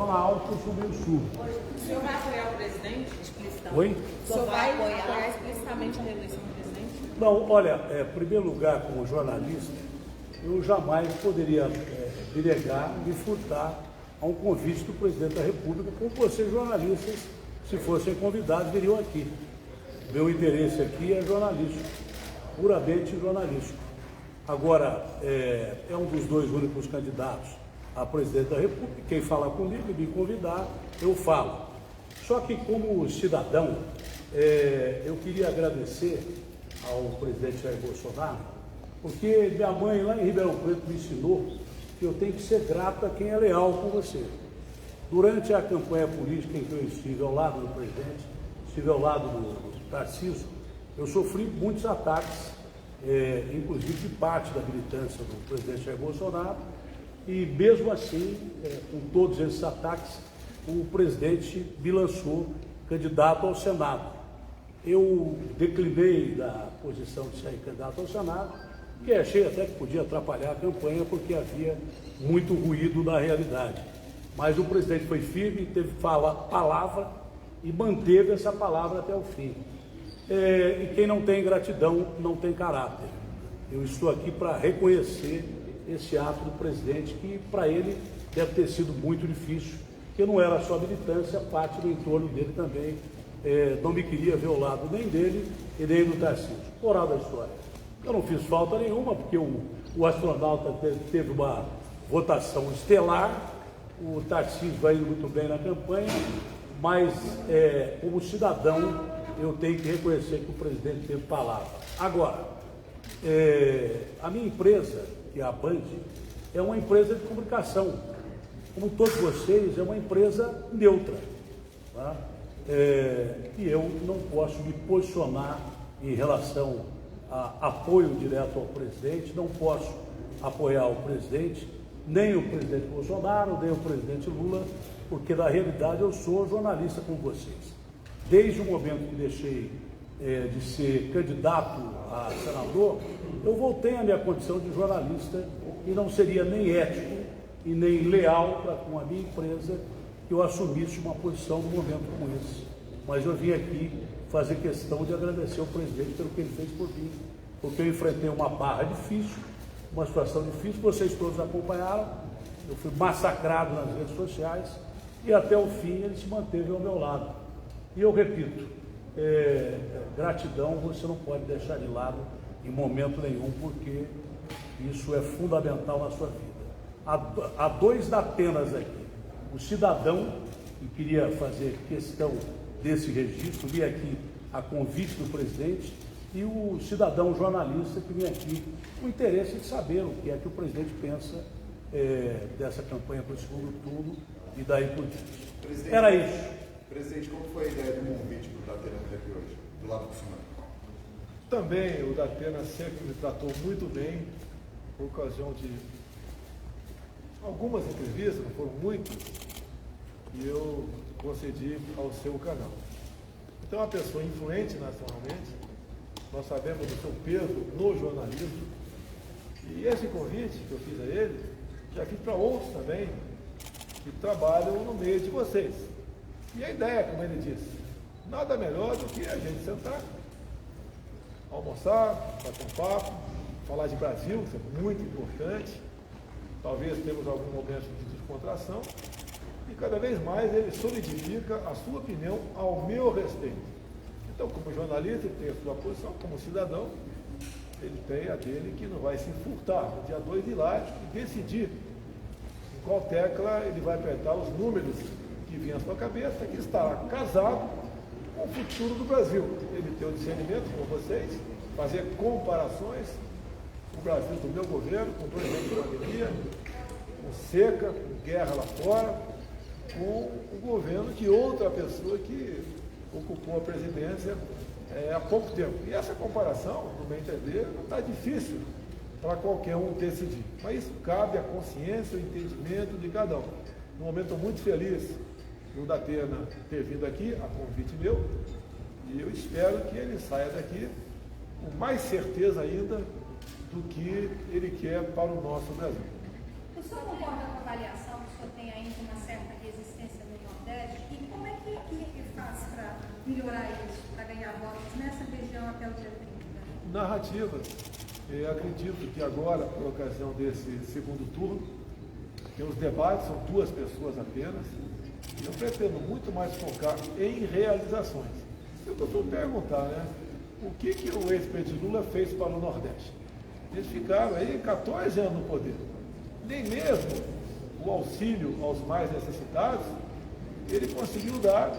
falar alto, eu sou meio surdo. O senhor vai apoiar o presidente explicitamente? Oi? O senhor vai apoiar explicitamente a reeleição do presidente? Não, olha, em primeiro lugar, como jornalista, eu jamais poderia me negar, me furtar a um convite do presidente da República, como vocês jornalistas, se fossem convidados, viriam aqui. Meu interesse aqui é jornalístico, puramente jornalístico. Agora, é um dos dois únicos candidatos a presidente da República. Quem falar comigo e me convidar, eu falo. Só que, como cidadão, eu queria agradecer ao presidente Jair Bolsonaro, porque minha mãe lá em Ribeirão Preto me ensinou que eu tenho que ser grato a quem é leal com você. Durante a campanha política em que eu estive ao lado do presidente, estive ao lado do Tarcísio, eu sofri muitos ataques, inclusive de parte da militância do presidente Jair Bolsonaro, e mesmo assim, com todos esses ataques, o presidente me lançou candidato ao Senado. Eu declinei da posição de ser candidato ao Senado, que achei até que podia atrapalhar a campanha, porque havia muito ruído na realidade. Mas o presidente foi firme, teve palavra e manteve essa palavra até o fim. E quem não tem gratidão não tem caráter. Eu estou aqui para reconhecer esse ato do presidente, que para ele deve ter sido muito difícil, porque não era só militância, parte do entorno dele também não me queria ver ao lado nem dele e nem do Tarcísio. Moral da história. Eu não fiz falta nenhuma, porque o astronauta teve uma votação estelar, o Tarcísio vai indo muito bem na campanha, mas como cidadão eu tenho que reconhecer que o presidente teve palavra. Agora, a minha empresa, que é a Band, é uma empresa de comunicação. Como todos vocês, é uma empresa neutra. Tá? E eu não posso me posicionar em relação a apoio direto ao presidente, não posso apoiar o presidente, nem o presidente Bolsonaro, nem o presidente Lula, porque na realidade eu sou jornalista como vocês. Desde o momento que deixei de ser candidato a senador, eu voltei à minha condição de jornalista e não seria nem ético e nem leal para com a minha empresa que eu assumisse uma posição num momento como esse. Mas eu vim aqui fazer questão de agradecer ao presidente pelo que ele fez por mim, porque eu enfrentei uma barra difícil, uma situação difícil, vocês todos acompanharam, eu fui massacrado nas redes sociais e até o fim ele se manteve ao meu lado. E eu repito, gratidão você não pode deixar de lado em momento nenhum, porque isso é fundamental na sua vida. Há dois Datenas aqui, o cidadão que queria fazer questão desse registro, vim aqui a convite do presidente, e o cidadão jornalista que vem aqui com o interesse de saber o que é que o presidente pensa dessa campanha para o segundo turno e daí por diante. Era isso. Presidente, como foi a ideia do convite para o Datena vir aqui hoje, do lado do senhor? Também o Datena sempre me tratou muito bem, por ocasião de algumas entrevistas, não foram muitas, e eu concedi ao seu canal. Então, é uma pessoa influente nacionalmente, nós sabemos do seu peso no jornalismo, e esse convite que eu fiz a ele, já fiz para outros também, que trabalham no meio de vocês. E a ideia, como ele disse, nada melhor do que a gente sentar, almoçar, bater um papo, falar de Brasil, isso é muito importante, talvez temos algum momento de descontração, e cada vez mais ele solidifica a sua opinião ao meu respeito. Então, como jornalista, ele tem a sua posição, como cidadão, ele tem a dele, que não vai se furtar no dia 2 ir lá e decidir em qual tecla ele vai apertar os números que vinham à sua cabeça, que estará casado com o futuro do Brasil. Ele tem o discernimento, com vocês, fazer comparações com o Brasil do meu governo, com 2 anos de pandemia, com seca, com guerra lá fora, com o governo de outra pessoa que ocupou a presidência há pouco tempo. E essa comparação, no meu entender, não está difícil para qualquer um decidir. Mas isso cabe à consciência, ao entendimento de cada um. Num momento muito feliz do Datena ter vindo aqui, a convite meu, e eu espero que ele saia daqui com mais certeza ainda do que ele quer para o nosso Brasil. O senhor concorda com a avaliação, o senhor tem ainda uma certa resistência no Nordeste, e como é que faz para melhorar isso, para ganhar votos nessa região até o dia 30? Narrativas. Eu acredito que agora, por ocasião desse segundo turno, que os debates são 2 pessoas apenas, e eu pretendo muito mais focar em realizações. Eu costumo perguntar, né? O que o ex-presidente Lula fez para o Nordeste? Eles ficaram aí 14 anos no poder. Nem mesmo o auxílio aos mais necessitados, ele conseguiu dar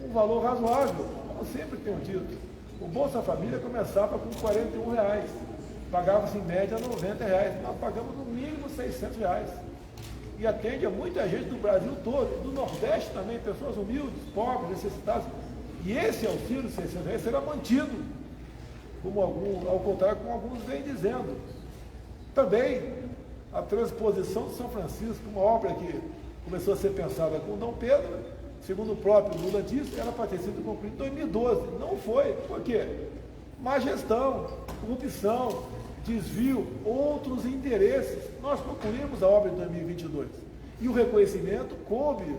um valor razoável, como sempre tenho dito. O Bolsa Família começava com R$41, pagava-se em média R$90, nós pagamos no mínimo R$600. E atende a muita gente do Brasil todo, do Nordeste também, pessoas humildes, pobres, necessitadas. E esse auxílio de R$600 será mantido, ao contrário como alguns vêm dizendo. Também a transposição de São Francisco, uma obra que começou a ser pensada com Dom Pedro, segundo o próprio Lula disse, era para ter sido concluída em 2012. Não foi. Por quê? Má gestão, corrupção, desvio, outros interesses. Nós concluímos a obra de 2022. E o reconhecimento coube,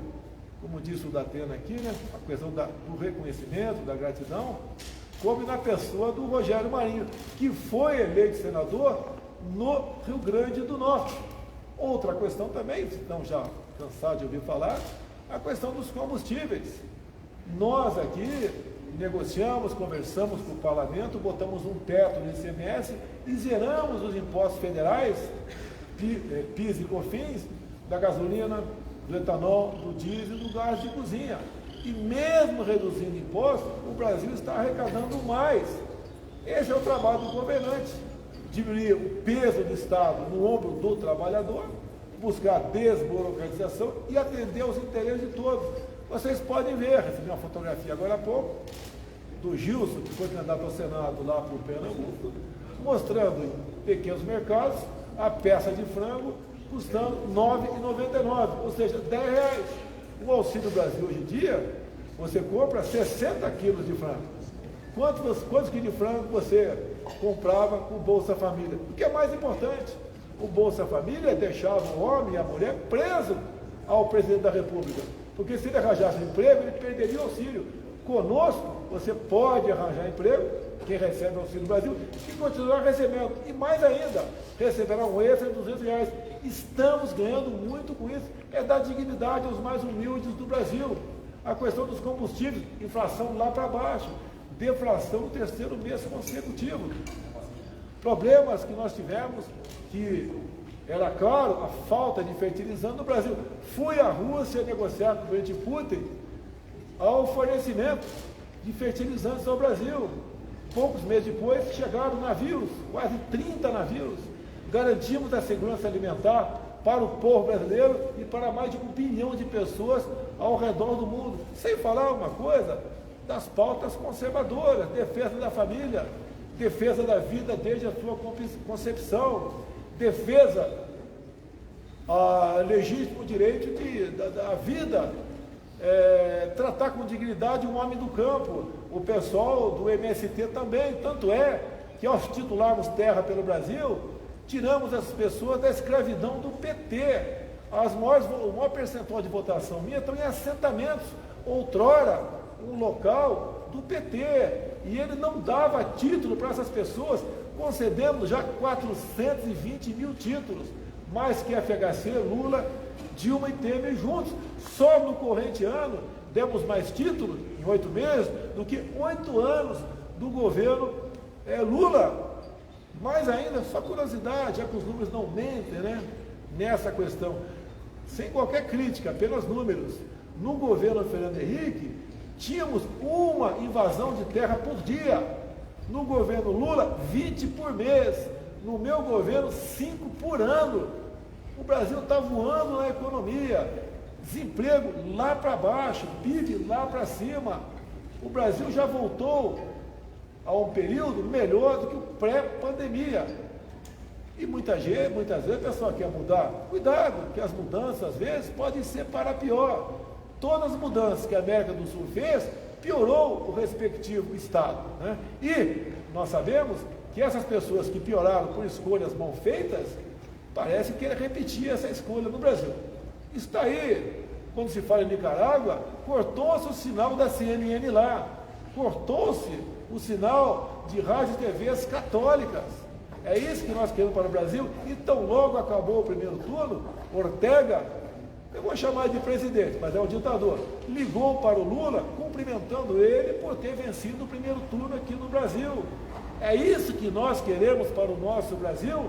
como disse o Datena aqui, né, a questão do reconhecimento, da gratidão, coube na pessoa do Rogério Marinho, que foi eleito senador no Rio Grande do Norte. Outra questão também, se estão já cansados de ouvir falar, a questão dos combustíveis. Nós aqui negociamos, conversamos com o parlamento, botamos um teto no ICMS e zeramos os impostos federais, PIS e COFINS, da gasolina, do etanol, do diesel e do gás de cozinha. E mesmo reduzindo impostos, o Brasil está arrecadando mais. Esse é o trabalho do governante. Diminuir o peso do Estado no ombro do trabalhador, buscar desburocratização e atender aos interesses de todos. Vocês podem ver, recebi uma fotografia agora há pouco, do Gilson, que foi candidato ao Senado lá para o Pernambuco, mostrando em pequenos mercados a peça de frango custando R$ 9,99, ou seja, R$ 10. O Auxílio Brasil hoje em dia, você compra 60 quilos de frango. Quantos quilos de frango você comprava com o Bolsa Família? O que é mais importante, o Bolsa Família deixava o homem e a mulher preso ao presidente da República, porque se ele arranjasse emprego, ele perderia o auxílio. Conosco, você pode arranjar emprego, quem recebe o Auxílio Brasil, e continuar recebendo. E mais ainda, receberá um extra de R$200. Estamos ganhando muito com isso. É dar dignidade aos mais humildes do Brasil. A questão dos combustíveis, inflação lá para baixo, deflação no 3º mês consecutivo. Problemas que nós tivemos, que era claro, a falta de fertilizante no Brasil. Fui à Rússia negociar com o presidente Putin ao fornecimento de fertilizantes ao Brasil. Poucos meses depois chegaram navios, quase 30 navios. Garantimos a segurança alimentar para o povo brasileiro e para mais de 1 bilhão de pessoas ao redor do mundo. Sem falar uma coisa das pautas conservadoras, defesa da família, defesa da vida desde a sua concepção, defesa ao legítimo direito da vida, tratar com dignidade um homem do campo. O pessoal do MST também, tanto é que ao titularmos terra pelo Brasil, tiramos as pessoas da escravidão do PT. O maior percentual de votação minha estão em assentamentos, outrora um local do PT, e ele não dava título para essas pessoas. Concedemos já 420 mil títulos, mais que FHC, Lula, Dilma e Temer juntos. Só no corrente ano demos mais títulos, em 8 meses, do que 8 anos do governo Lula. Mais ainda, só curiosidade, já que os números não mentem, né? Nessa questão, sem qualquer crítica, apenas números. No governo Fernando Henrique, tínhamos uma invasão de terra por dia. No governo Lula, 20 por mês. No meu governo, 5 por ano. O Brasil está voando na economia. Desemprego lá para baixo, PIB lá para cima. O Brasil já voltou a um período melhor do que o pré-pandemia. E muitas vezes a pessoa quer mudar. Cuidado, que as mudanças, às vezes, podem ser para pior. Todas as mudanças que a América do Sul fez, piorou o respectivo Estado, né? E nós sabemos que essas pessoas que pioraram por escolhas mal feitas, parece que ele repetia essa escolha no Brasil. Está aí, quando se fala em Nicarágua, cortou-se o sinal da CNN lá, cortou-se o sinal de rádios e TVs católicas. É isso que nós queremos para o Brasil. Então, logo acabou o primeiro turno, Ortega, eu vou chamar de presidente, mas é um ditador, ligou para o Lula, cumprimentando ele por ter vencido o primeiro turno aqui no Brasil. É isso que nós queremos para o nosso Brasil?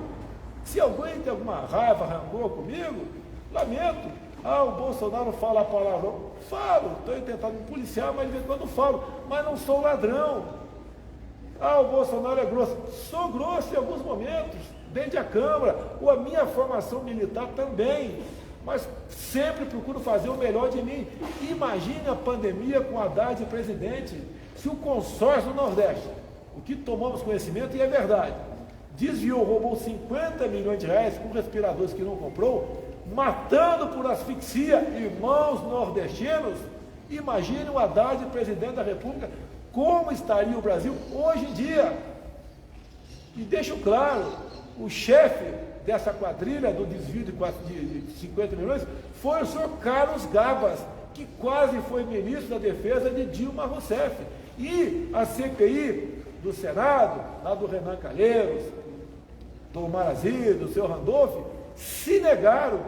Se alguém tem alguma raiva, rancor comigo, lamento. O Bolsonaro fala palavrão. Falo, estou tentando me policiar, mas de vez em quando falo, mas não sou ladrão. O Bolsonaro é grosso. Sou grosso em alguns momentos, desde a Câmara, ou a minha formação militar também, mas sempre procuro fazer o melhor de mim. Imagine a pandemia com Haddad presidente, se o consórcio do Nordeste, o que tomamos conhecimento, e é verdade, desviou, roubou 50 milhões de reais com respiradores que não comprou, matando por asfixia irmãos nordestinos. Imagine o Haddad presidente da República, como estaria o Brasil hoje em dia. E deixo claro, o chefe dessa quadrilha do desvio de 50 milhões foi o senhor Carlos Gabas, que quase foi ministro da Defesa de Dilma Rousseff. E a CPI do Senado, lá do Renan Calheiros, do Omar Aziz, do seu Randolph, se negaram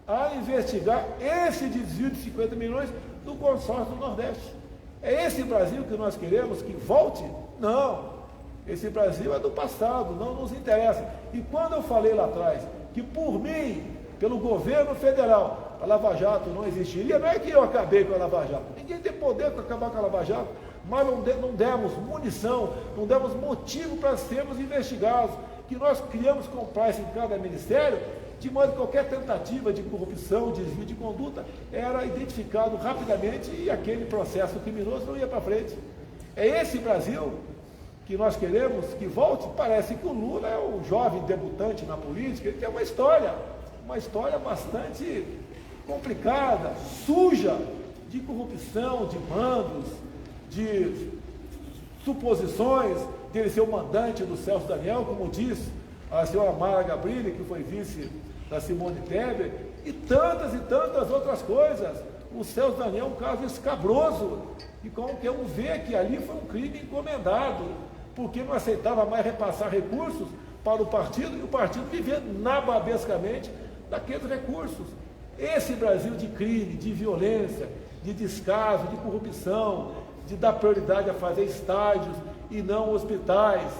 a investigar esse desvio de 50 milhões do consórcio do Nordeste. É esse Brasil que nós queremos que volte? Não. Esse Brasil é do passado, não nos interessa. E quando eu falei lá atrás que por mim, pelo governo federal, a Lava Jato não existiria, não é que eu acabei com a Lava Jato. Ninguém tem poder para acabar com a Lava Jato, mas não demos munição, não demos motivo para sermos investigados, que nós criamos compliance em cada ministério, de modo que qualquer tentativa de corrupção, desvio de conduta, era identificado rapidamente e aquele processo criminoso não ia para frente. É esse Brasil que nós queremos que volte. Parece que o Lula é um jovem debutante na política, ele tem uma história bastante complicada, suja, de corrupção, de mandos, de suposições de ele ser o mandante do Celso Daniel, como diz a senhora Mara Gabrilli, que foi vice da Simone Tebet, e tantas outras coisas. O Celso Daniel é um caso escabroso, e como que vamos ver que ali foi um crime encomendado, porque não aceitava mais repassar recursos para o partido, e o partido vivia nababescamente daqueles recursos. Esse Brasil de crime, de violência, de descaso, de corrupção, de dar prioridade a fazer estádios e não hospitais,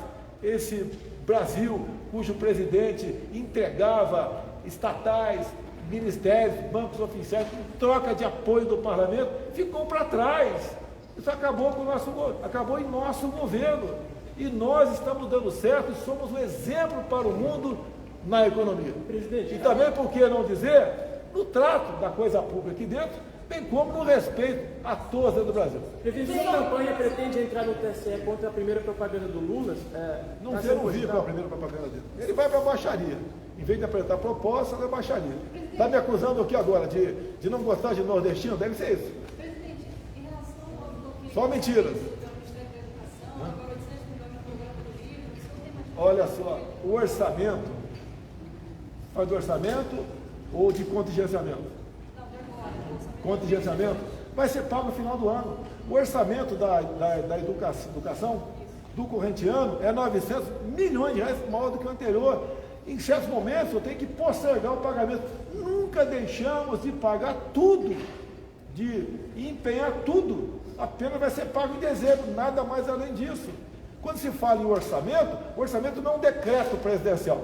esse Brasil cujo presidente entregava estatais, ministérios, bancos oficiais, em troca de apoio do parlamento, ficou para trás. Isso acabou em nosso governo. E nós estamos dando certo e somos um exemplo para o mundo na economia. Presidente, e também, por que não dizer, no trato da coisa pública aqui dentro, bem como no respeito a todos dentro do Brasil. Presidente, sua campanha pretende entrar no TSE contra a primeira propaganda do Lula? Eu não vi com a primeira propaganda dele. Ele vai para a baixaria. Em vez de apresentar proposta, vai para a baixaria. Está me acusando aqui agora de não gostar de nordestino? Deve ser isso. Presidente, em relação ao bloqueio... Só mentiras. Olha só, o orçamento, faz do orçamento ou de contingenciamento? Contingenciamento vai ser pago no final do ano. O orçamento da educação do corrente ano é 900 milhões de reais maior do que o anterior. Em certos momentos eu tenho que postergar o pagamento. Nunca deixamos de pagar tudo, de empenhar tudo. Apenas vai ser pago em dezembro, nada mais além disso. Quando se fala em orçamento, o orçamento não é um decreto presidencial.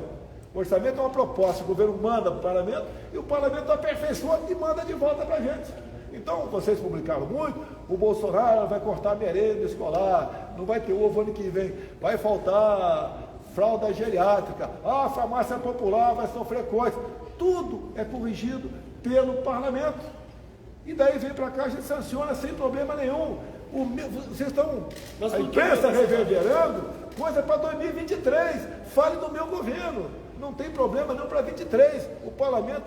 O orçamento é uma proposta, o governo manda para o parlamento e o parlamento aperfeiçoa e manda de volta para a gente. Então, vocês publicaram muito, o Bolsonaro vai cortar a merenda escolar, não vai ter ovo ano que vem, vai faltar fralda geriátrica, a farmácia popular vai sofrer coisas. Tudo é corrigido pelo parlamento. E daí vem para cá, a gente sanciona sem problema nenhum. Vocês estão, a imprensa reverberando, coisa para 2023, fale do meu governo, não tem problema não para 23, o parlamento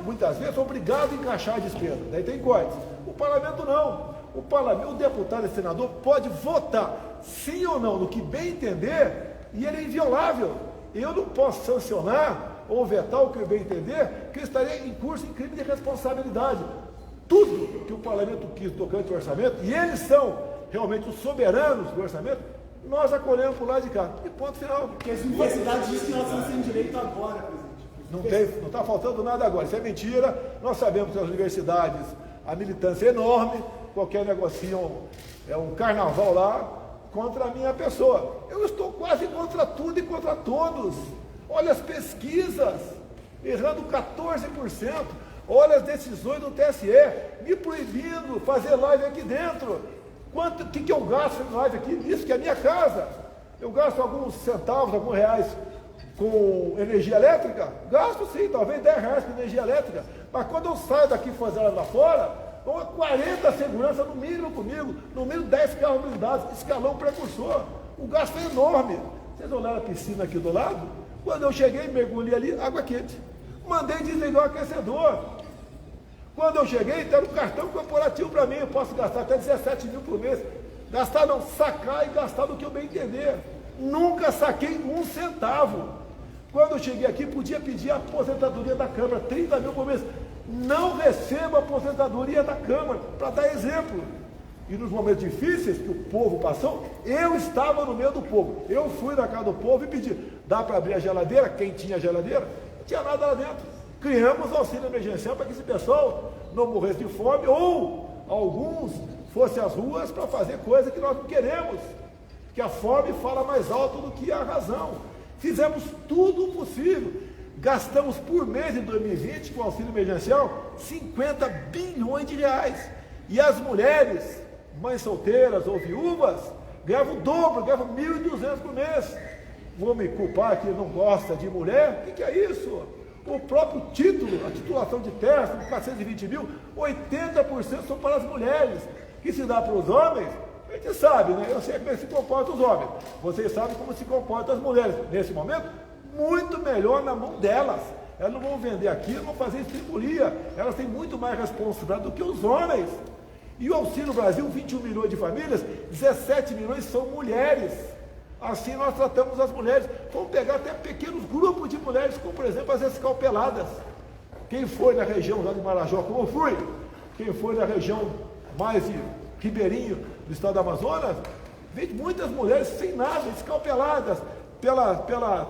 muitas vezes, sou obrigado a encaixar a despesa, daí tem cortes, o parlamento não, o deputado e senador pode votar sim ou não, no que bem entender, e ele é inviolável. Eu não posso sancionar ou vetar o que eu bem entender, que eu estaria em curso em crime de responsabilidade. Tudo que o parlamento quis tocante ao orçamento, e eles são realmente os soberanos do orçamento, nós acolhemos por lá de cá. E ponto final. Porque as universidades dizem que nós estamos sem direito agora, presidente. Não está faltando nada agora. Isso é mentira. Nós sabemos que as universidades, a militância é enorme, qualquer negocinho é um carnaval lá contra a minha pessoa. Eu estou quase contra tudo e contra todos. Olha as pesquisas, errando 14%. Olha as decisões do TSE, me proibindo fazer live aqui dentro. O que eu gasto em live aqui? Isso que é a minha casa. Eu gasto alguns centavos, alguns reais com energia elétrica? Gasto sim, talvez 10 reais com energia elétrica. Mas quando eu saio daqui fazer ela lá fora, vão 40 segurança no mínimo comigo, no mínimo 10 carros blindados, escalão precursor. O gasto é enorme. Vocês olharam a piscina aqui do lado? Quando eu cheguei, mergulhei ali, água quente. Mandei desligar o aquecedor. Quando eu cheguei, tem um cartão corporativo para mim, eu posso gastar até 17 mil por mês. Gastar não, sacar e gastar do que eu bem entender. Nunca saquei um centavo. Quando eu cheguei aqui, podia pedir a aposentadoria da Câmara, 30 mil por mês. Não recebo a aposentadoria da Câmara, para dar exemplo. E nos momentos difíceis que o povo passou, eu estava no meio do povo. Eu fui na casa do povo e pedi, dá para abrir a geladeira? Quem tinha geladeira? Não tinha nada lá dentro. Criamos auxílio emergencial para que esse pessoal não morresse de fome ou alguns fossem às ruas para fazer coisa que nós não queremos. Que a fome fala mais alto do que a razão. Fizemos tudo o possível. Gastamos por mês em 2020 com auxílio emergencial 50 bilhões de reais. E as mulheres, mães solteiras ou viúvas, ganhavam o dobro, ganhavam 1.200 por mês. Vou me culpar que não gosta de mulher? O que é isso? O próprio título, a titulação de terras, 420 mil, 80% são para as mulheres. Que se dá para os homens, a gente sabe, né? Eu sei como se comportam os homens. Vocês sabem como se comportam as mulheres. Nesse momento, muito melhor na mão delas. Elas não vão vender aqui, não vão fazer estripulia. Elas têm muito mais responsabilidade do que os homens. E o Auxílio Brasil, 21 milhões de famílias, 17 milhões são mulheres. Assim nós tratamos as mulheres. Vamos pegar até pequenos grupos de mulheres, como por exemplo as escalpeladas. Quem foi na região lá de Marajó, como eu fui, quem foi na região mais de Ribeirinho, do estado do Amazonas, vê muitas mulheres sem nada, escalpeladas,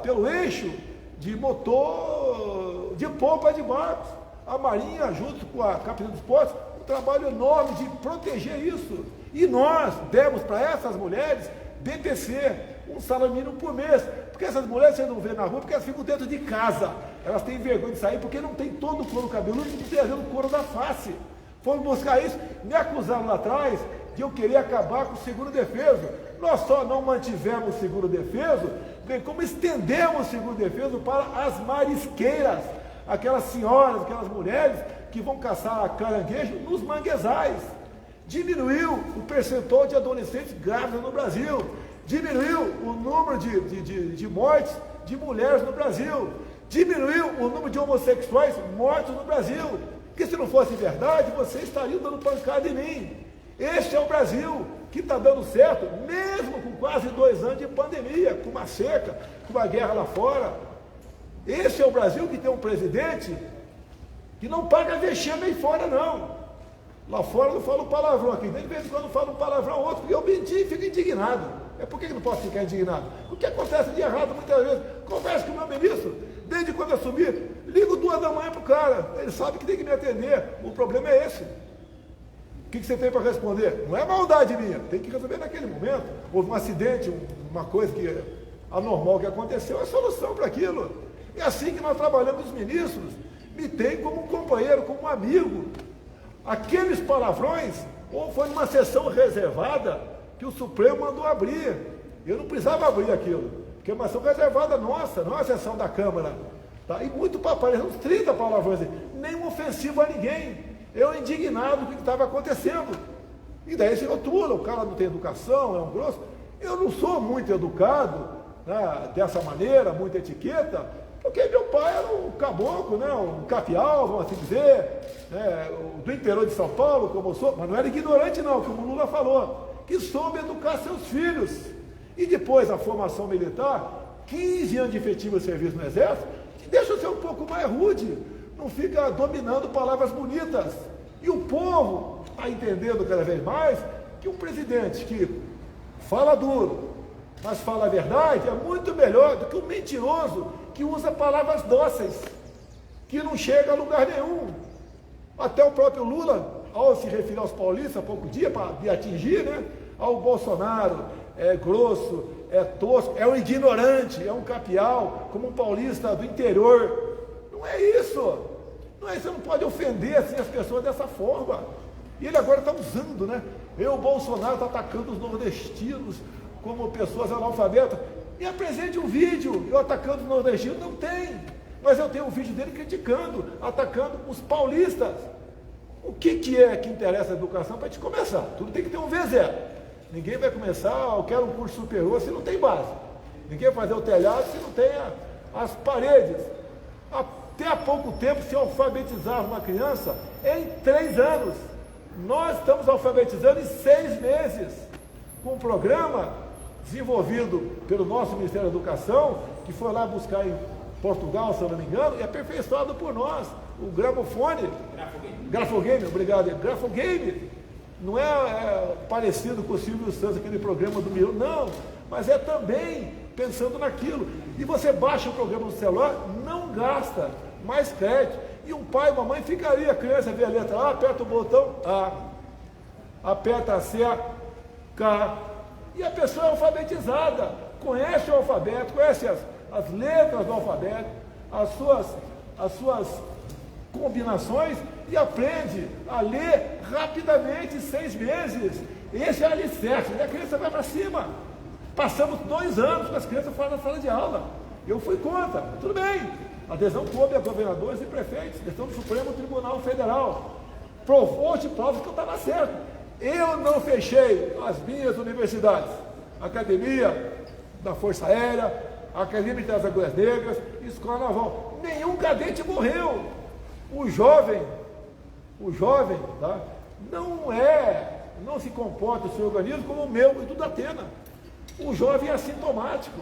pelo eixo de motor, de polpa de barcos. A Marinha, junto com a Capitania dos Portos, um trabalho enorme de proteger isso. E nós demos para essas mulheres BPC, um salário mínimo por mês. Porque essas mulheres você não vê na rua, porque elas ficam dentro de casa. Elas têm vergonha de sair, porque não tem todo o couro cabeludo, não tem o couro da face. Fomos buscar isso, me acusaram lá atrás de eu querer acabar com o seguro-defeso. Nós só não mantivemos o seguro-defeso, bem como estendemos o seguro-defeso para as marisqueiras, aquelas senhoras, aquelas mulheres que vão caçar caranguejo nos manguezais. Diminuiu o percentual de adolescentes grávidas no Brasil, diminuiu o número de mortes de mulheres no Brasil, diminuiu o número de homossexuais mortos no Brasil. Porque se não fosse verdade, vocês estariam dando pancada em mim. Este é o Brasil que está dando certo, mesmo com quase 2 anos de pandemia, com uma seca, com uma guerra lá fora. Esse é o Brasil que tem um presidente que não paga vexame aí fora, não. Lá fora eu falo palavrão aqui, de vez em quando eu falo um palavrão outro, porque eu menti e fico indignado. Por que não posso ficar indignado? O que acontece de errado muitas vezes? Converso com o meu ministro, desde quando eu assumi, ligo 2 da manhã para o cara, ele sabe que tem que me atender, o problema é esse. O que você tem para responder? Não é maldade minha, tem que resolver naquele momento. Houve um acidente, uma coisa que anormal que aconteceu, é solução para aquilo. É assim que nós trabalhamos os ministros, me tem como um companheiro, como um amigo. Aqueles palavrões, ou foi numa sessão reservada que o Supremo mandou abrir. Eu não precisava abrir aquilo, porque é uma sessão reservada nossa, não é uma sessão da Câmara. Tá? E muito papai, uns 30 palavrões, nenhum ofensivo a ninguém. Eu indignado com o que estava acontecendo. E daí se rotula, o cara não tem educação, é um grosso. Eu não sou muito educado, né, dessa maneira, muita etiqueta, porque meu pai era um caboclo, né, um capial, vamos assim dizer, né, do interior de São Paulo, como eu sou, mas não era ignorante não, como o Lula falou, que soube educar seus filhos. E depois a formação militar, 15 anos de efetivo serviço no Exército, deixa ser um pouco mais rude, não fica dominando palavras bonitas. E o povo está entendendo cada vez mais que um presidente que fala duro, mas fala a verdade, é muito melhor do que um mentiroso que usa palavras dóceis, que não chega a lugar nenhum. Até o próprio Lula, ao se referir aos paulistas há pouco dia, para me atingir, né? Ao Bolsonaro, é grosso, é tosco, é um ignorante, é um capial, como um paulista do interior. Não é isso. Não é isso, você não pode ofender assim as pessoas dessa forma. E ele agora está usando, né? O Bolsonaro está atacando os nordestinos como pessoas analfabetas. Me apresente um vídeo, eu atacando os nordestinos, não tem. Mas eu tenho um vídeo dele criticando, atacando os paulistas. O que é que interessa a educação para a gente começar? Tudo tem que ter um V0. Ninguém vai começar, eu quero um curso superior se não tem base. Ninguém vai fazer o telhado se não tem as paredes. Até há pouco tempo se alfabetizava uma criança em 3 anos. Nós estamos alfabetizando em 6 meses. Com um programa desenvolvido pelo nosso Ministério da Educação, que foi lá buscar em Portugal, se eu não me engano, e aperfeiçoado por nós. O gramofone. Grafogame, obrigado. Grafogame. Não é parecido com o Silvio Santos, aquele programa do Miro, não. Mas é também pensando naquilo. E você baixa o programa no celular, não gasta mais crédito. E um pai e uma mãe ficaria, a criança vê a letra A, aperta o botão A, aperta a C, K. E a pessoa é alfabetizada, conhece o alfabeto, conhece as letras do alfabeto, as suas combinações e aprende a ler rapidamente em 6 meses. Esse é o alicerce, e a criança vai para cima. Passamos 2 anos com as crianças fora da sala de aula. Eu fui contra, tudo bem. A adesão coube a governadores e prefeitos, questão do Supremo Tribunal Federal. Provou-te provas que eu estava certo. Eu não fechei as minhas universidades, Academia da Força Aérea, Academia das Agulhas Negras, Escola Naval. Nenhum cadete morreu. O jovem, tá? Não se comporta, o seu organismo como o meu e do da Atena. O jovem é assintomático,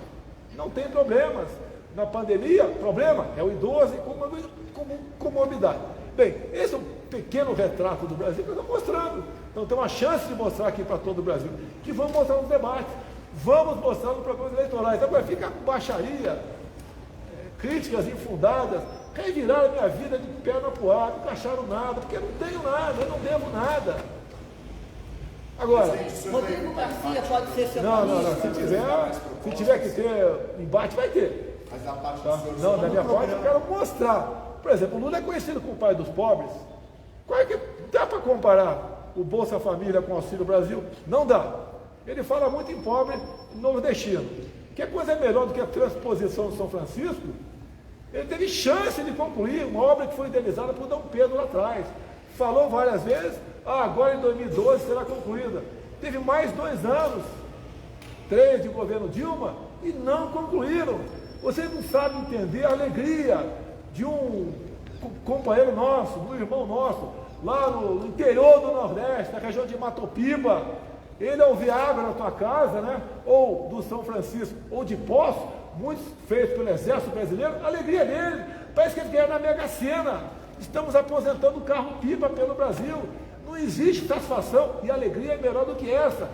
não tem problemas. Na pandemia, problema é o idoso e comorbidade. Bem, esse é um pequeno retrato do Brasil que eu estou mostrando. Então tem uma chance de mostrar aqui para todo o Brasil, que vamos mostrar nos debates, vamos mostrar nos programas eleitorais. Agora fica com baixaria, críticas infundadas, reviraram a minha vida de perna pro ar, não acharam nada, porque eu não tenho nada, eu não devo nada. Agora, Rodrigo Garcia pode ser seu não, se tiver que ter embate, vai ter. Mas da parte Tá? do senhor, Não, da minha parte eu quero mostrar. Por exemplo, o Lula é conhecido como o pai dos pobres. Qual é que dá para comparar o Bolsa Família com o Auxílio Brasil? Não dá. Ele fala muito em pobre nordestino. Que coisa é melhor do que a transposição de São Francisco? Ele teve chance de concluir uma obra que foi idealizada por Dom Pedro lá atrás. Falou várias vezes, agora em 2012 será concluída. Teve mais 2 anos, 3 de governo Dilma, e não concluíram. Vocês não sabem entender a alegria de um companheiro nosso, um irmão nosso, lá no interior do Nordeste, na região de Matopiba. Ele ao ver água na tua casa, né? Ou do São Francisco, ou de Poço, muitos feitos pelo Exército Brasileiro, a alegria dele, parece que ele ganhou na Mega Sena. Estamos aposentando o carro-pipa pelo Brasil. Não existe satisfação e alegria é melhor do que essa.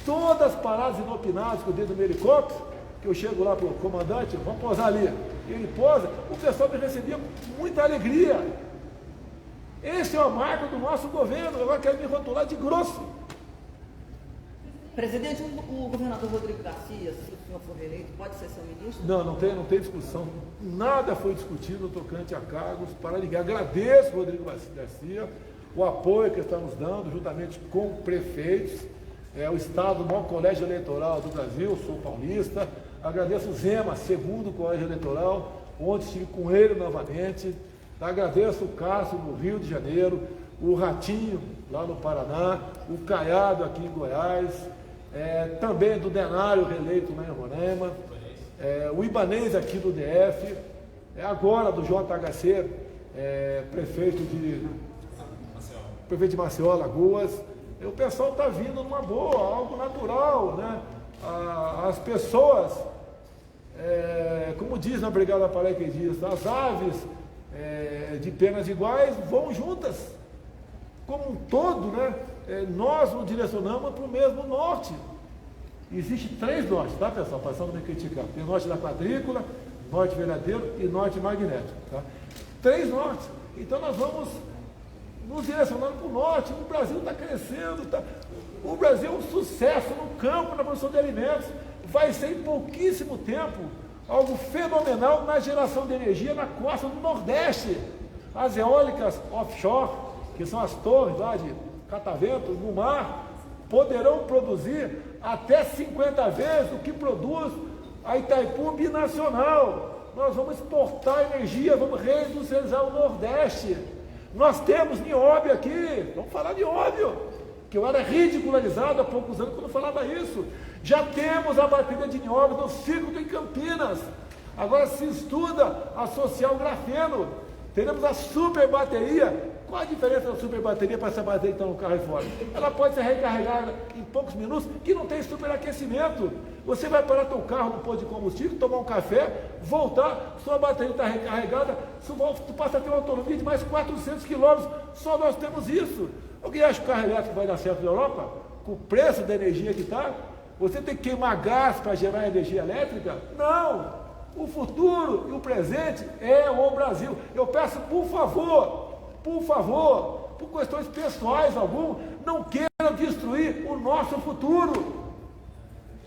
Todas as paradas inopinadas com o dedo no helicóptero, que eu chego lá para o comandante, vamos posar ali, ele posa, o pessoal me recebia com muita alegria. Esse é o marco do nosso governo, agora quer me rotular de grosso. Presidente, o governador Rodrigo Garcia, se o senhor for reeleito, pode ser seu ministro? Não tem discussão. Nada foi discutido no tocante a cargos para ninguém. Agradeço, Rodrigo Garcia, o apoio que está nos dando, juntamente com prefeitos. É o Estado, o maior colégio eleitoral do Brasil, sou paulista. Agradeço o Zema, segundo colégio eleitoral, onde estive com ele novamente. Agradeço o Cássio, no Rio de Janeiro, o Ratinho, lá no Paraná, o Caiado, aqui em Goiás, também do Denário, reeleito lá em Roraima, o Ibanez, aqui do DF, agora do JHC, prefeito de Maceió, Alagoas. O pessoal está vindo numa boa, algo natural, né? As pessoas como diz na Brigada Pareca Dias, as aves de penas iguais vão juntas. Como um todo, né, nós nos direcionamos para o mesmo norte. Existem 3 nortes, tá, pessoal? Passando a me criticar. Tem norte da quadrícula, norte verdadeiro e norte magnético. Tá? 3 nortes. Então nós vamos nos direcionando para o norte. O Brasil está crescendo. O Brasil é um sucesso no campo, na produção de alimentos. Vai ser em pouquíssimo tempo algo fenomenal na geração de energia na costa do Nordeste. As eólicas offshore, que são as torres lá de catavento no mar, poderão produzir até 50 vezes o que produz a Itaipu binacional. Nós vamos exportar energia, vamos reindustrializar o Nordeste. Nós temos nióbio aqui, vamos falar de nióbio, que eu era ridicularizado há poucos anos quando falava isso. Já temos a bateria de nióbio no ciclo em Campinas. Agora se estuda associar o grafeno. Teremos a super bateria. Qual a diferença da super bateria para essa bateria que está no carro aí fora? Ela pode ser recarregada em poucos minutos, que não tem superaquecimento. Você vai parar teu carro no posto de combustível, tomar um café, voltar, sua bateria está recarregada, tu passa a ter uma autonomia de mais 400 quilômetros. Só nós temos isso. Alguém acha que o carro elétrico vai dar certo na Europa? Com o preço da energia que está? Você tem que queimar gás para gerar energia elétrica? Não! O futuro e o presente é o Brasil. Eu peço, por favor, por questões pessoais não queiram destruir o nosso futuro.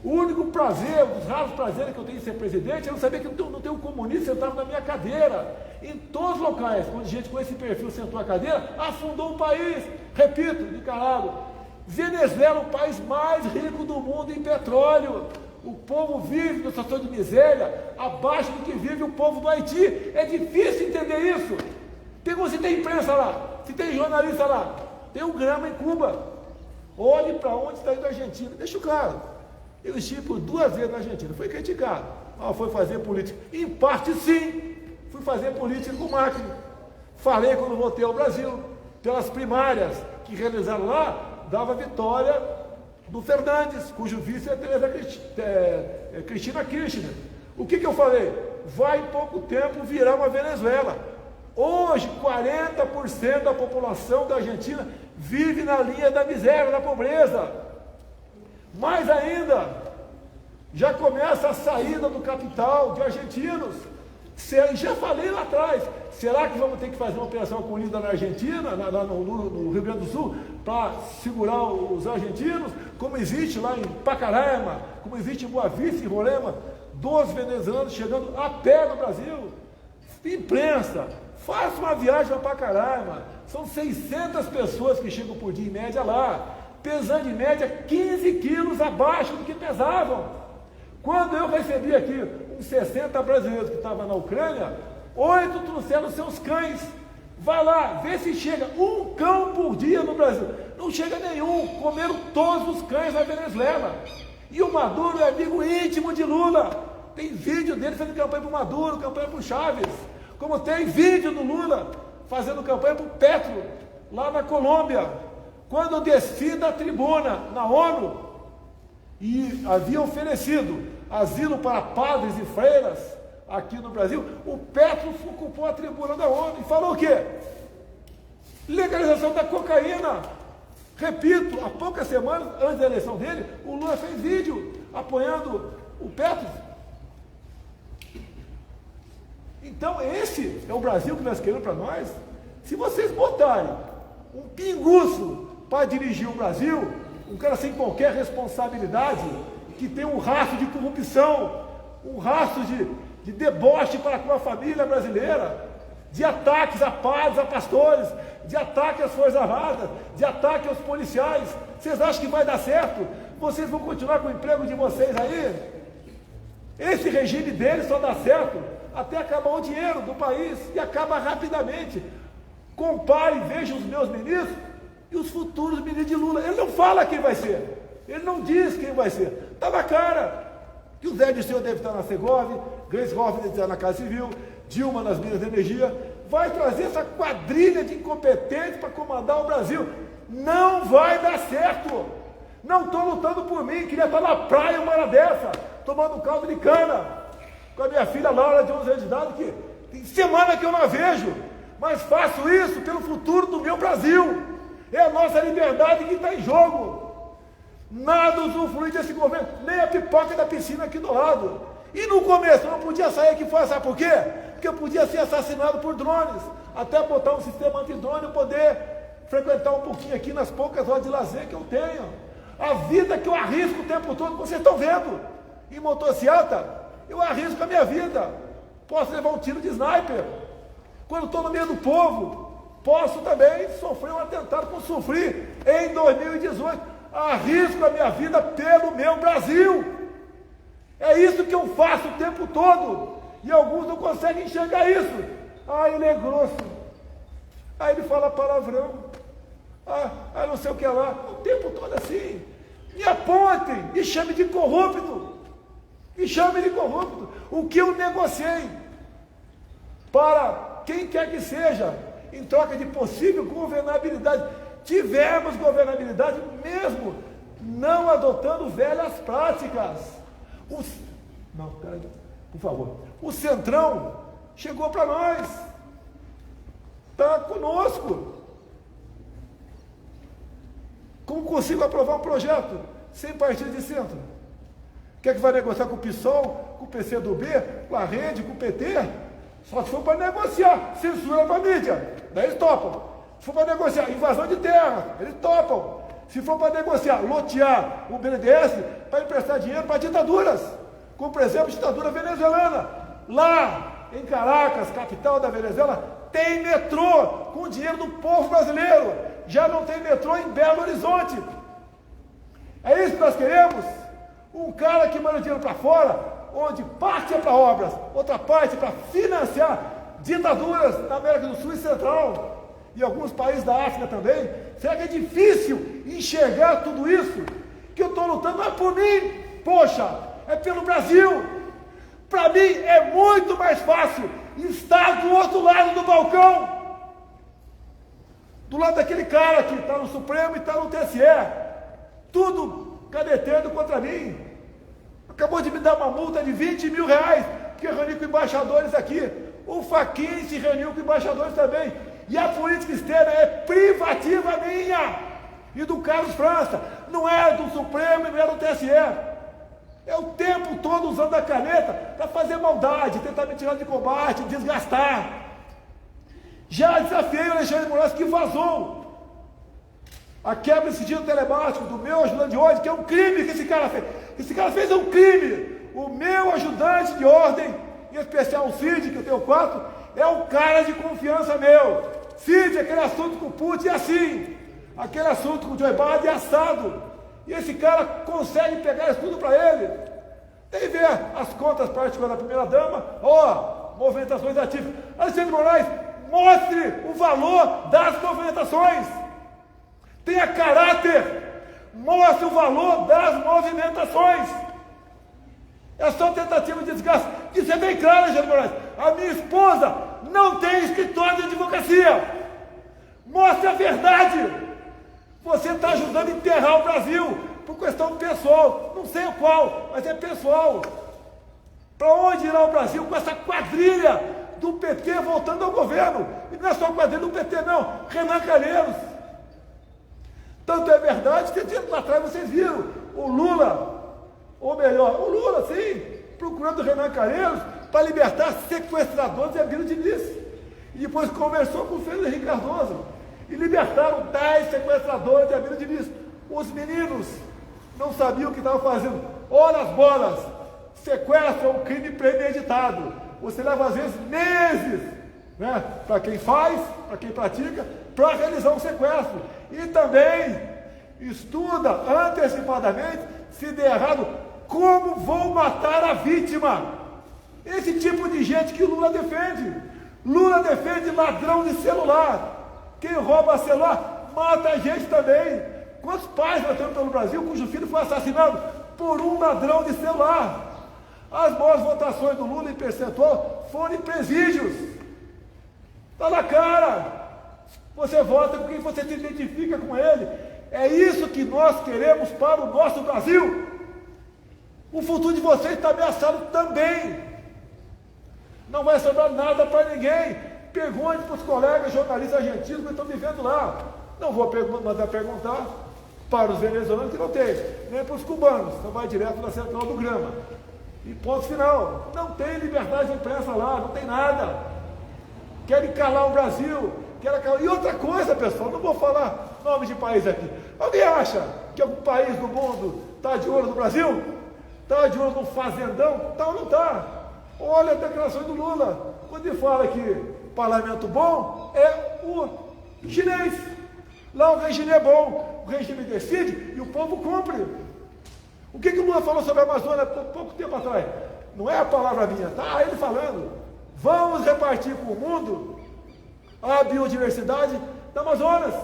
O único prazer, um dos raros prazeres que eu tenho de ser presidente é não saber que não tem um comunista sentado na minha cadeira. Em todos os locais onde gente com esse perfil sentou a cadeira, afundou o país. Repito, Nicarágua, Venezuela é o país mais rico do mundo em petróleo. O povo vive numa situação de miséria abaixo do que vive o povo do Haiti. É difícil entender isso. Se tem imprensa lá, se tem jornalista lá, tem um grama em Cuba. Olhe para onde está indo a Argentina. Deixa claro, eu estive por 2 vezes na Argentina, foi criticado. Foi fazer política. Em parte sim, fui fazer política com o Macri. Falei quando voltei ao Brasil, pelas primárias que realizaram lá, dava vitória do Fernandes, cujo vice é a Tereza Cristina Kirchner. O que eu falei? Vai em pouco tempo virar uma Venezuela. Hoje, 40% da população da Argentina vive na linha da miséria, da pobreza. Mais ainda, já começa a saída do capital de argentinos. Já falei lá atrás, será que vamos ter que fazer uma operação conjunta na Argentina, no Rio Grande do Sul, para segurar os argentinos, como existe lá em Pacaraima, como existe em Boa Vista, em Roraima, 12 venezuelanos chegando a pé no Brasil. Imprensa, faça uma viagem para Pacaraima, são 600 pessoas que chegam por dia em média lá, pesando em média 15 quilos abaixo do que pesavam. Quando eu recebi aqui uns 60 brasileiros que estavam na Ucrânia, 8 trouxeram seus cães. Vai lá, vê se chega um cão por dia no Brasil. Não chega nenhum, comeram todos os cães na Venezuela. E o Maduro é amigo íntimo de Lula. Tem vídeo dele fazendo campanha para o Maduro, campanha para o Chaves. Como tem vídeo do Lula fazendo campanha para o Petro, lá na Colômbia. Quando eu desci da tribuna na ONU, e havia oferecido asilo para padres e freiras aqui no Brasil, o Petro ocupou a tribuna da ONU e falou o quê? Legalização da cocaína. Repito, há poucas semanas, antes da eleição dele, o Lula fez vídeo apoiando o Petro. Então esse é o Brasil que nós queremos para nós. Se vocês botarem um pinguço para dirigir o Brasil, um cara sem qualquer responsabilidade, que tem um rastro de corrupção, um rastro de deboche para com a família brasileira, de ataques a padres, a pastores, de ataque às Forças Armadas, de ataque aos policiais. Vocês acham que vai dar certo? Vocês vão continuar com o emprego de vocês aí? Esse regime dele só dá certo até acabar o dinheiro do país, e acaba rapidamente. Compare e veja os meus ministros e os futuros ministros de Lula. Ele não fala quem vai ser, ele não diz quem vai ser. Está na cara que o Zé Dirceu deve estar na Segov, Gleisi Hoffmann deve estar na Casa Civil, Dilma nas minas de energia. Vai trazer essa quadrilha de incompetentes para comandar o Brasil. Não vai dar certo. Não estou lutando por mim, queria estar na praia uma hora dessa, tomando caldo de cana. com a minha filha Laura, de 11 anos de idade, que tem semana que eu não a vejo, mas faço isso pelo futuro do meu Brasil. É a nossa liberdade que está em jogo. Nada usufrui desse governo, nem a pipoca da piscina aqui do lado. E no começo eu não podia sair aqui fora, sabe por quê? Porque eu podia ser assassinado por drones, até botar um sistema antidrone e poder frequentar um pouquinho aqui nas poucas horas de lazer que eu tenho. A vida que eu arrisco o tempo todo, vocês estão vendo, em motocicleta, eu arrisco a minha vida. Posso levar um tiro de sniper. Quando estou no meio do povo, posso também sofrer um atentado, como sofri em 2018. Arrisco a minha vida pelo meu Brasil. É isso que eu faço o tempo todo. E alguns não conseguem enxergar isso. Ah, ele é grosso. Ah, ele fala palavrão. Ah, não sei o que lá. O tempo todo assim. Me apontem e chame de corrupto. E chame de corrupto. O que eu negociei para quem quer que seja, em troca de possível governabilidade. Tivemos governabilidade mesmo não adotando velhas práticas. Não, peraí, por favor. O Centrão chegou para nós. Está conosco. Como consigo aprovar um projeto sem partido de centro? Quer que vai negociar com o PSOL, com o PCdoB, com a Rede, com o PT? Só se for para negociar, censura para a mídia, daí eles topam. Se for para negociar invasão de terra, eles topam. Se for para negociar, lotear o BNDES para emprestar dinheiro para ditaduras, como por exemplo a ditadura venezuelana. Lá em Caracas, capital da Venezuela, tem metrô com o dinheiro do povo brasileiro. Já não tem metrô em Belo Horizonte. É isso que nós queremos? Um cara que manda dinheiro para fora, onde parte é para obras, outra parte é para financiar ditaduras na América do Sul e Central, e alguns países da África também. Será que é difícil enxergar tudo isso? Que eu estou lutando não é por mim, poxa, é pelo Brasil. Para mim é muito mais fácil estar do outro lado do balcão, do lado daquele cara que está no Supremo e está no TSE, tudo canetando contra mim. Acabou de me dar uma multa de 20 mil reais, que eu reuni com embaixadores aqui. O Fachin se reuniu com embaixadores também. E a política externa é privativa minha e do Carlos França, não é do Supremo e não é do TSE. É o tempo todo usando a caneta para fazer maldade, tentar me tirar de combate, desgastar. Já desafiei o Alexandre de Moraes, que vazou a quebra de sigilo telemático do meu ajudante de ordem, que é um crime que esse cara fez. Esse cara fez um crime. O meu ajudante de ordem, em especial o Cid, que eu tenho 4, é um cara de confiança meu. Cid, aquele assunto com o Putin é assim. Aquele assunto com o Joe Biden é assado. E esse cara consegue pegar isso tudo para ele. Tem ver as contas particulares da primeira-dama, movimentações ativas. Alexandre de Moraes, mostre o valor das movimentações. Tenha caráter. Mostre o valor das movimentações. É só tentativa de desgaste. Isso é bem claro, Alexandre de Moraes. A minha esposa não tem escritório de advocacia. Mostre a verdade. Você está ajudando a enterrar o Brasil por questão pessoal. Não sei o qual, mas é pessoal. Para onde irá o Brasil com essa quadrilha do PT voltando ao governo? E não é só a quadrilha do PT, não. Renan Calheiros. Tanto é verdade que tempo lá atrás vocês viram o Lula, ou melhor, o Lula, sim, procurando o Renan Calheiros para libertar sequestradores de Abílio Diniz. E depois conversou com o Fernando Henrique Cardoso e libertaram 10 sequestradores de Abílio Diniz. Os meninos não sabiam o que estavam fazendo. Ora as bolas, sequestro é um crime premeditado. Você leva às vezes meses, né, para quem faz, para quem pratica, para realizar um sequestro. E também estuda antecipadamente, se der errado, como vou matar a vítima. Esse tipo de gente que Lula defende. Lula defende ladrão de celular. Quem rouba celular mata a gente também. Quantos pais nós temos pelo Brasil cujo filho foi assassinado por um ladrão de celular? As boas votações do Lula em percentual foram em presídios. Está na cara. Você vota com quem você se identifica com ele. É isso que nós queremos para o nosso Brasil. O futuro de vocês está ameaçado também. Não vai sobrar nada para ninguém. Pergunte para os colegas jornalistas argentinos que estão vivendo lá. Não vou mandar perguntar para os venezuelanos que não tem, nem para os cubanos, então vai direto na central do Grama. E ponto final. Não tem liberdade de imprensa lá, não tem nada. Querem calar o Brasil. E outra coisa, pessoal, não vou falar nome de país aqui. Alguém acha que algum país do mundo está de olho no Brasil? Está de olho no fazendão? Está ou não está? Olha a declaração do Lula. Quando ele fala que parlamento bom é o chinês. Lá o regime é bom, o regime decide e o povo cumpre. O que o Lula falou sobre a Amazônia há pouco tempo atrás? Não é a palavra minha, tá ele falando. Vamos repartir com o mundo a biodiversidade da Amazonas.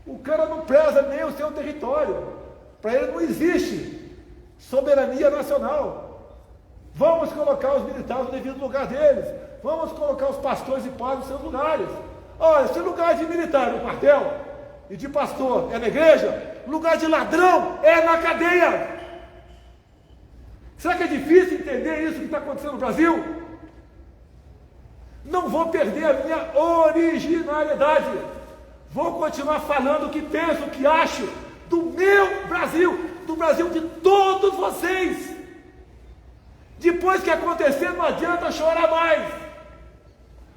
O cara não preza nem o seu território. Para ele não existe soberania nacional. Vamos colocar os militares no devido lugar deles. Vamos colocar os pastores e padres nos seus lugares. Olha, se lugar de militar no quartel e de pastor é na igreja, lugar de ladrão é na cadeia. Será que é difícil entender isso que está acontecendo no Brasil? Não vou perder a minha originalidade. Vou continuar falando o que penso, o que acho do meu Brasil, do Brasil de todos vocês. Depois que acontecer, não adianta chorar mais.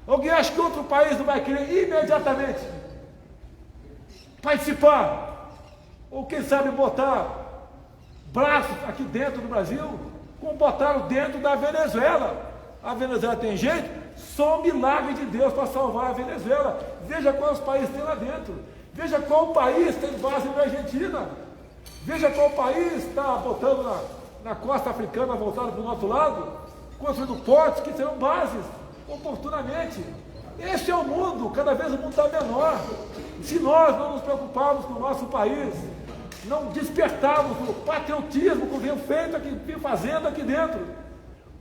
Alguém acha que outro país não vai querer imediatamente participar? Ou quem sabe botar braços aqui dentro do Brasil, como botaram dentro da Venezuela. A Venezuela tem jeito? Só um milagre de Deus para salvar a Venezuela. Veja quantos países tem lá dentro. Veja qual país tem base na Argentina. Veja qual país está botando na costa africana, voltado para o nosso lado, construindo portos que serão bases oportunamente. Esse é o mundo, cada vez o mundo está menor. Se nós não nos preocuparmos com o nosso país, não despertarmos o patriotismo que vem feito aqui, vem fazendo aqui dentro,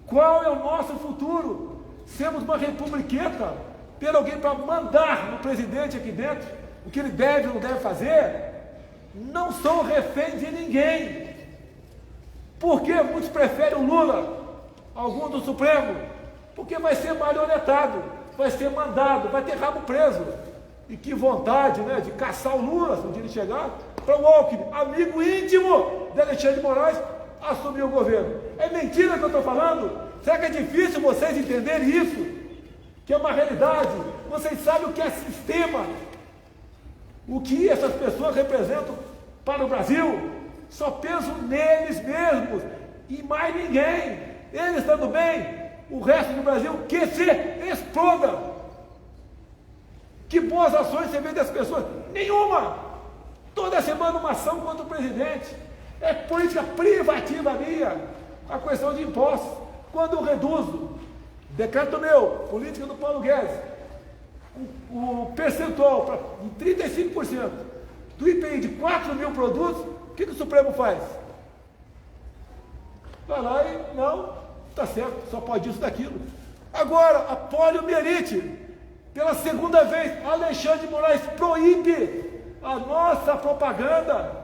qual é o nosso futuro? Sermos uma republiqueta, ter alguém para mandar no presidente aqui dentro, o que ele deve ou não deve fazer? Não sou refém de ninguém. Por que muitos preferem o Lula, algum do Supremo? Porque vai ser marionetado, vai ser mandado, vai ter rabo preso. E que vontade, né, de caçar o Lula, se um dia ele chegar, para o Alckmin, amigo íntimo de Alexandre de Moraes, assumir o governo. É mentira que eu estou falando? Será que é difícil vocês entenderem isso? Que é uma realidade. Vocês sabem o que é sistema, o que essas pessoas representam para o Brasil. Só penso neles mesmos e mais ninguém. Eles estando bem, o resto do Brasil que se exploda. Que boas ações você vê das pessoas? Nenhuma. Toda semana uma ação contra o presidente. É política privativa minha, a questão de impostos. Quando eu reduzo, decreto meu, política do Paulo Guedes, o percentual em 35% do IPI de 4 mil produtos, o que o Supremo faz? Vai lá e, não, está certo, só pode isso daquilo. Agora, a poliomielite, pela segunda vez, Alexandre de Moraes proíbe a nossa propaganda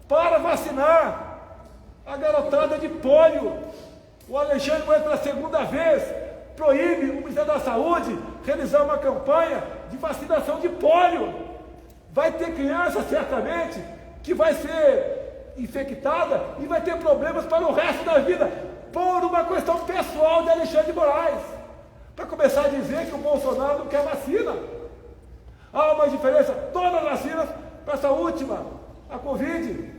para vacinar a garotada de pólio. O Alexandre de Moraes, pela segunda vez, proíbe o Ministério da Saúde realizar uma campanha de vacinação de pólio. Vai ter criança, certamente, que vai ser infectada e vai ter problemas para o resto da vida, por uma questão pessoal de Alexandre de Moraes. Para começar a dizer que o Bolsonaro não quer vacina. Há uma diferença, todas as vacinas, para essa última, a Covid.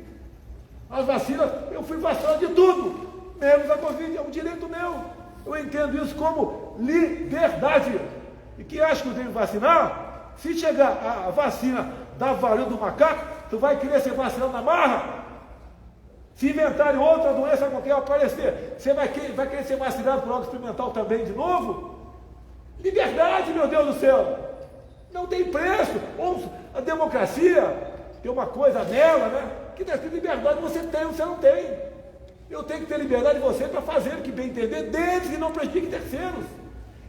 As vacinas, eu fui vacinado de tudo, menos a Covid, é um direito meu. Eu entendo isso como liberdade. E que acha que eu tenho que vacinar? Se chegar a vacina da varíola do macaco, tu vai querer ser vacinado na marra? Se inventarem outra doença qualquer aparecer, você vai querer ser vacinado por algo experimental também de novo? Liberdade, meu Deus do céu! Não tem preço. A democracia tem uma coisa nela, né? Que deve ter liberdade, você tem ou você não tem. Eu tenho que ter liberdade de você para fazer o que bem entender, desde que não prejudique terceiros.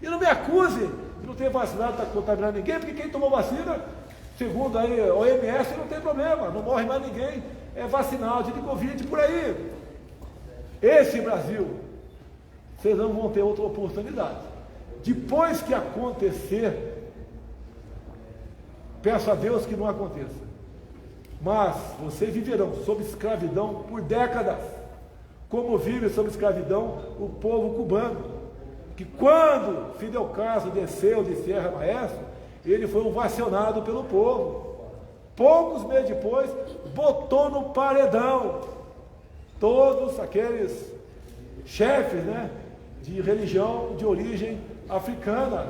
E não me acuse de não ter vacinado para contaminar ninguém, porque quem tomou vacina, segundo aí a OMS, não tem problema, não morre mais ninguém, é vacinado de Covid por aí. Esse Brasil, vocês não vão ter outra oportunidade. Depois que acontecer, peço a Deus que não aconteça. Mas vocês viverão sob escravidão por décadas, como vive sob escravidão o povo cubano, que quando Fidel Castro desceu de Sierra Maestra, ele foi ovacionado pelo povo. Poucos meses depois, botou no paredão todos aqueles chefes, né, de religião de origem africana.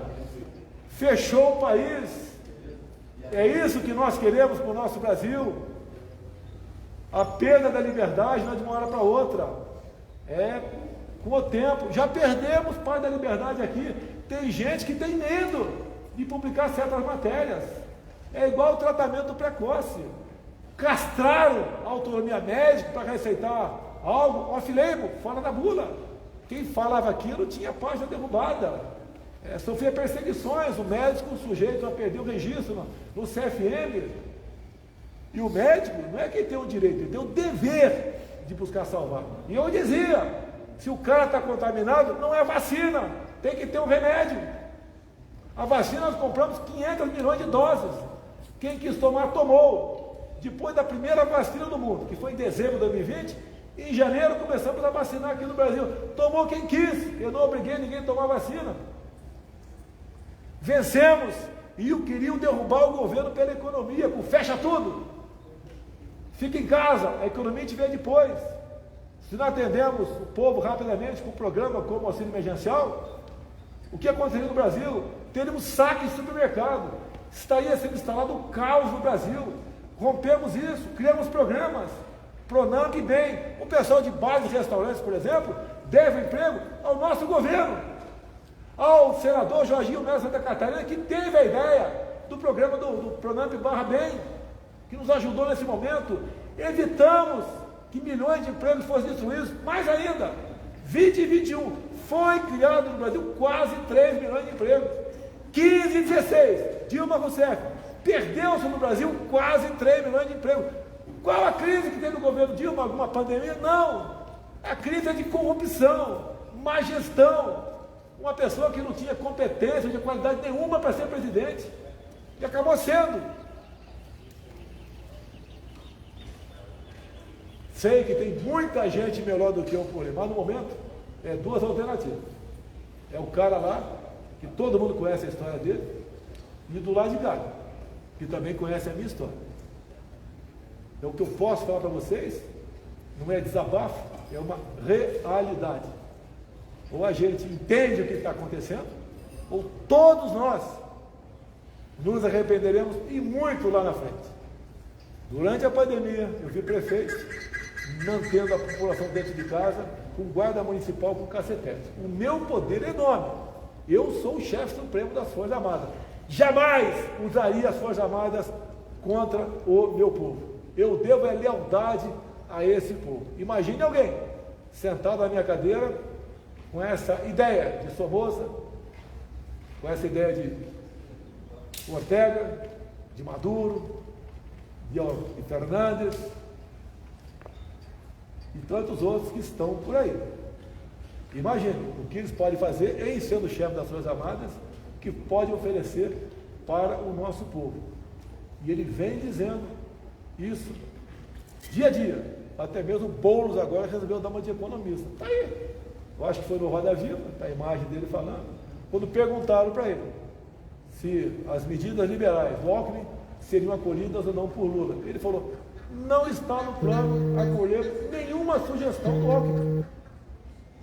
Fechou o país. É isso que nós queremos para o nosso Brasil. A perda da liberdade não é de uma hora para outra. É com o tempo. Já perdemos parte da liberdade aqui. Tem gente que tem medo de publicar certas matérias. É igual o tratamento precoce. Castraram a autonomia médica para receitar algo off-label, fora da bula. Quem falava aquilo tinha página derrubada. Sofria perseguições, o médico sujeito a perder o registro no CFM. E o médico não é quem tem o direito, ele tem o dever de buscar salvar. E eu dizia, se o cara está contaminado, não é vacina, tem que ter um remédio. A vacina nós compramos 500 milhões de doses. Quem quis tomar, tomou. Depois da primeira vacina do mundo, que foi em dezembro de 2020, em janeiro começamos a vacinar aqui no Brasil. Tomou quem quis, eu não obriguei ninguém a tomar vacina. Vencemos e queriam derrubar o governo pela economia, com fecha tudo. Fica em casa, a economia te vê depois. Se não atendemos o povo rapidamente com um programa como auxílio emergencial, o que aconteceria no Brasil? Teríamos saque em supermercado, estaria sendo instalado um caos no Brasil. Rompemos isso, criamos programas, Pronamp e bem. O pessoal de bares e restaurantes, por exemplo, deve emprego ao nosso governo. Ao senador Jorginho Melo Santa Catarina, que teve a ideia do programa do Pronamp /Bem, que nos ajudou nesse momento. Evitamos que milhões de empregos fossem destruídos. Mais ainda, 2021 foi criado no Brasil quase 3 milhões de empregos. 15 e 16, Dilma Rousseff, perdeu-se no Brasil quase 3 milhões de empregos. Qual a crise que teve no governo Dilma? Alguma pandemia? Não. A crise é de corrupção, má gestão. Uma pessoa que não tinha competência de qualidade nenhuma para ser presidente, e acabou sendo. Sei que tem muita gente melhor do que eu por aí, mas no momento, duas alternativas. É o cara lá, que todo mundo conhece a história dele, e do lado de cá, que também conhece a minha história. Então, o que eu posso falar para vocês, não é desabafo, é uma realidade. Ou a gente entende o que está acontecendo, ou todos nós nos arrependeremos e muito lá na frente. Durante a pandemia, eu vi prefeitos mantendo a população dentro de casa com guarda municipal com cacetete. O meu poder é enorme. Eu sou o chefe supremo das Forças Armadas. Jamais usaria as Forças Armadas contra o meu povo. Eu devo lealdade a esse povo. Imagine alguém sentado na minha cadeira com essa ideia de Somoza, com essa ideia de Ortega, de Maduro, de Fernandes e tantos outros que estão por aí. Imagine o que eles podem fazer em sendo chefe das Forças Armadas, que pode oferecer para o nosso povo. E ele vem dizendo isso dia a dia. Até mesmo o Boulos agora resolveu dar uma de economista. Está aí. Eu acho que foi no Roda Viva, está a imagem dele falando. Quando perguntaram para ele se as medidas liberais do Alckmin seriam acolhidas ou não por Lula, ele falou: não está no plano acolher nenhuma sugestão do Alckmin,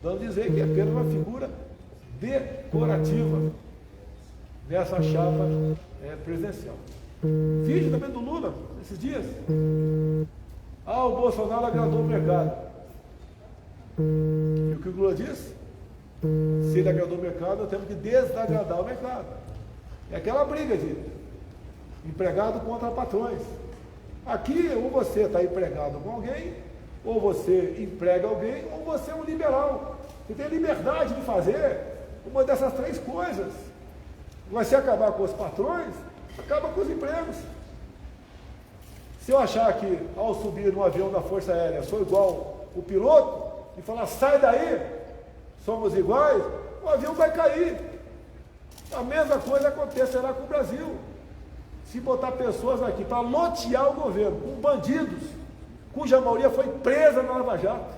dando a dizer que é apenas uma figura decorativa nessa chapa presidencial. Vídeo também do Lula, esses dias. O Bolsonaro agradou o mercado. E o que o Lula disse? Se ele agradou o mercado, nós temos que desagradar o mercado. É aquela briga de empregado contra patrões. Aqui, ou você está empregado com alguém, ou você emprega alguém, ou você é um liberal. Você tem liberdade de fazer uma dessas três coisas. Mas se acabar com os patrões, acaba com os empregos. Se eu achar que ao subir no avião da Força Aérea sou igual o piloto, e falar sai daí, somos iguais, o avião vai cair. A mesma coisa acontecerá com o Brasil. Se botar pessoas aqui para lotear o governo com bandidos, cuja maioria foi presa na Lava Jato.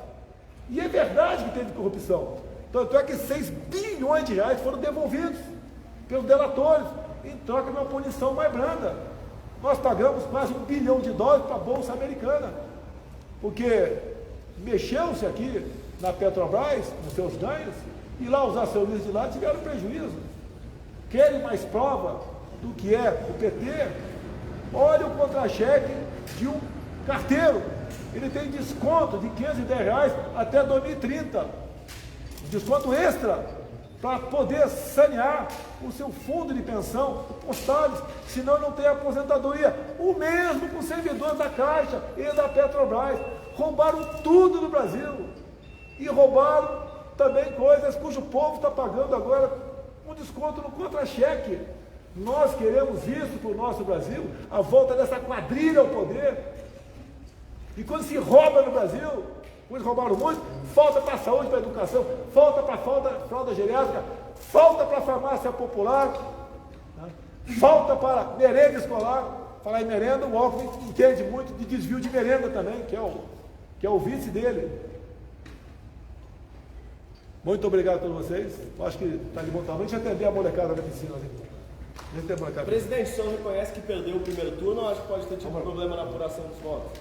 E é verdade que teve corrupção. Tanto é que 6 bilhões de reais foram devolvidos pelos delatores, em troca de uma punição mais branda. Nós pagamos quase $1 bilhão para a Bolsa Americana, porque mexeu-se aqui na Petrobras, nos seus ganhos, e lá os acionistas de lá tiveram prejuízo. Querem mais prova do que é o PT? Olha o contra-cheque de um carteiro. Ele tem desconto de R$510 até 2030. Desconto extra para poder sanear o seu fundo de pensão, postales, senão não tem aposentadoria. O mesmo com os servidores da Caixa e da Petrobras. Roubaram tudo no Brasil. E roubaram também coisas cujo povo está pagando agora um desconto no contra-cheque. Nós queremos isso para o nosso Brasil, a volta dessa quadrilha ao poder. E quando se rouba no Brasil, eles roubaram muito, falta para a saúde, para a educação, falta para a fralda geriátrica, falta para a farmácia popular, né? Falta para merenda escolar. Falar em merenda, o Alckmin entende muito de desvio de merenda também, que é o vice dele. Muito obrigado a todos vocês. Acho que está de bom tamanho. Deixa eu atender a molecada da piscina ali. Presidente, o senhor reconhece que perdeu o primeiro turno ou acha que pode ter tido um problema na apuração dos votos?